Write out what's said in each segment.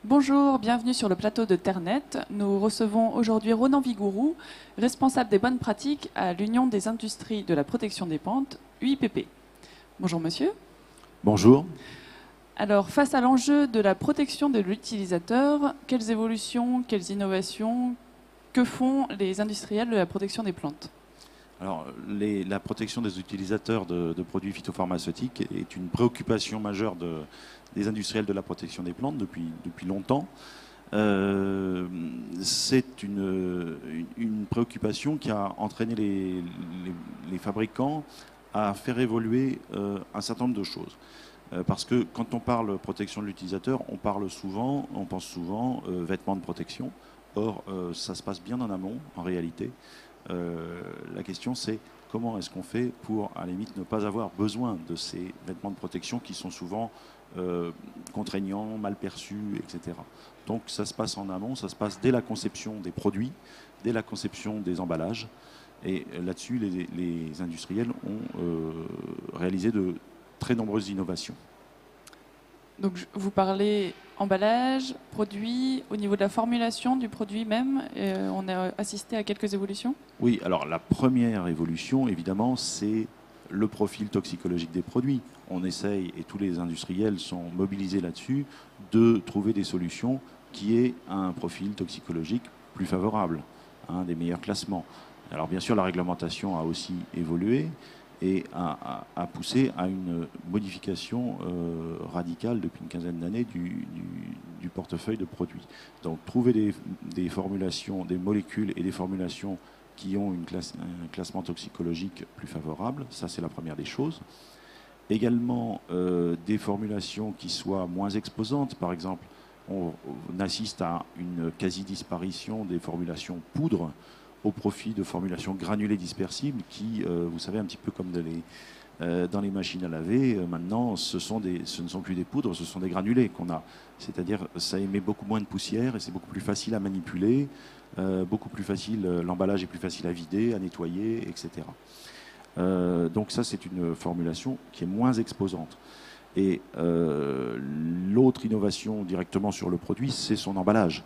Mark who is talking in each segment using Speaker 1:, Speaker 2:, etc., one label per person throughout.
Speaker 1: Bonjour, bienvenue sur le plateau de Ternet. Nous recevons aujourd'hui Ronan Vigourou, responsable des bonnes pratiques à l'Union des industries de la protection des pentes, UIPP. Bonjour monsieur.
Speaker 2: Bonjour.
Speaker 1: Alors, face à l'enjeu de la protection de l'utilisateur, quelles évolutions, quelles innovations, que font les industriels de la protection des plantes ?
Speaker 2: Alors, la protection des utilisateurs de produits phytopharmaceutiques est une préoccupation majeure des industriels de la protection des plantes depuis longtemps. C'est une préoccupation qui a entraîné les fabricants à faire évoluer un certain nombre de choses. Parce que quand on parle protection de l'utilisateur, on pense souvent vêtements de protection. Or, ça se passe bien en amont, en réalité. La question, c'est comment est-ce qu'on fait pour, à la limite, ne pas avoir besoin de ces vêtements de protection qui sont souvent contraignants, mal perçus, etc. Donc, ça se passe en amont, ça se passe dès la conception des produits, dès la conception des emballages. Et là-dessus, les industriels ont réalisé de très nombreuses innovations.
Speaker 1: Donc, vous parlez emballage, produit, au niveau de la formulation du produit même, on a assisté à quelques évolutions ?
Speaker 2: Oui, alors la première évolution, évidemment, c'est le profil toxicologique des produits. On essaye, et tous les industriels sont mobilisés là-dessus, de trouver des solutions qui aient un profil toxicologique plus favorable, des meilleurs classements. Alors bien sûr, la réglementation a aussi évolué et a poussé à une modification radicale depuis une quinzaine d'années du portefeuille de produits. Donc trouver des formulations, des molécules et des formulations qui ont un classement toxicologique plus favorable, ça c'est la première des choses. Également des formulations qui soient moins exposantes, par exemple on assiste à une quasi-disparition des formulations poudre au profit de formulations granulées dispersibles qui, vous savez, un petit peu comme dans les machines à laver, maintenant ce ne sont plus des poudres, ce sont des granulés qu'on a. C'est-à-dire ça émet beaucoup moins de poussière et c'est beaucoup plus facile à manipuler, beaucoup plus facile, l'emballage est plus facile à vider, à nettoyer, etc. Donc ça c'est une formulation qui est moins exposante. Et l'autre innovation directement sur le produit, c'est son emballage.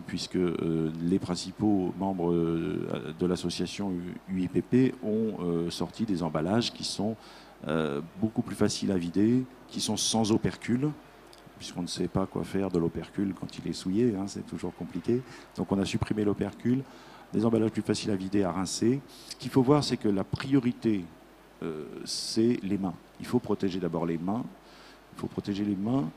Speaker 2: Puisque les principaux membres de l'association UIPP ont sorti des emballages qui sont beaucoup plus faciles à vider, qui sont sans opercule, puisqu'on ne sait pas quoi faire de l'opercule quand il est souillé, c'est toujours compliqué. Donc on a supprimé l'opercule, des emballages plus faciles à vider, à rincer. Ce qu'il faut voir, c'est que la priorité, c'est les mains. Il faut protéger d'abord les mains. Il faut protéger les mains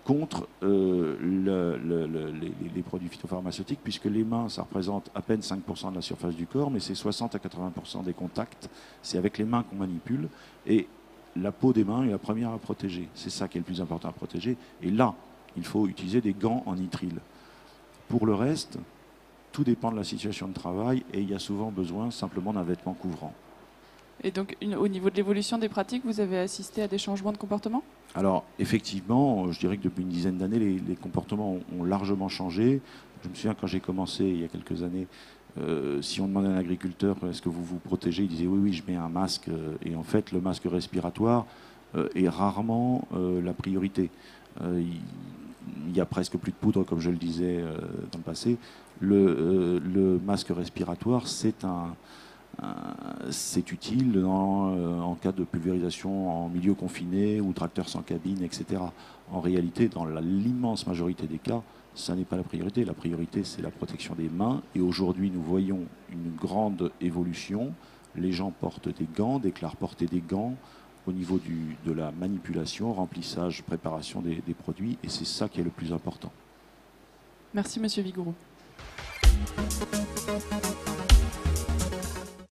Speaker 2: contre les produits phytopharmaceutiques, puisque les mains, ça représente à peine 5% de la surface du corps, mais c'est 60 à 80% des contacts. C'est avec les mains qu'on manipule. Et la peau des mains est la première à protéger. C'est ça qui est le plus important à protéger. Et là, il faut utiliser des gants en nitrile. Pour le reste, tout dépend de la situation de travail et il y a souvent besoin simplement d'un vêtement couvrant.
Speaker 1: Et donc, au niveau de l'évolution des pratiques, vous avez assisté à des changements de comportement ?
Speaker 2: Alors, effectivement, je dirais que depuis une dizaine d'années, les comportements ont largement changé. Je me souviens quand j'ai commencé, il y a quelques années, si on demandait à un agriculteur « est-ce que vous vous protégez ?» Il disait « oui, je mets un masque ». Et en fait, le masque respiratoire est rarement la priorité. Il y a presque plus de poudre, comme je le disais dans le passé. Le masque respiratoire, c'est utile en cas de pulvérisation en milieu confiné ou tracteur sans cabine, etc. En réalité, dans l'immense majorité des cas, ça n'est pas la priorité. La priorité, c'est la protection des mains. Et aujourd'hui, nous voyons une grande évolution. Les gens portent des gants, déclarent porter des gants au niveau de la manipulation, remplissage, préparation des produits. Et c'est ça qui est le plus important.
Speaker 1: Merci, monsieur Vigourou.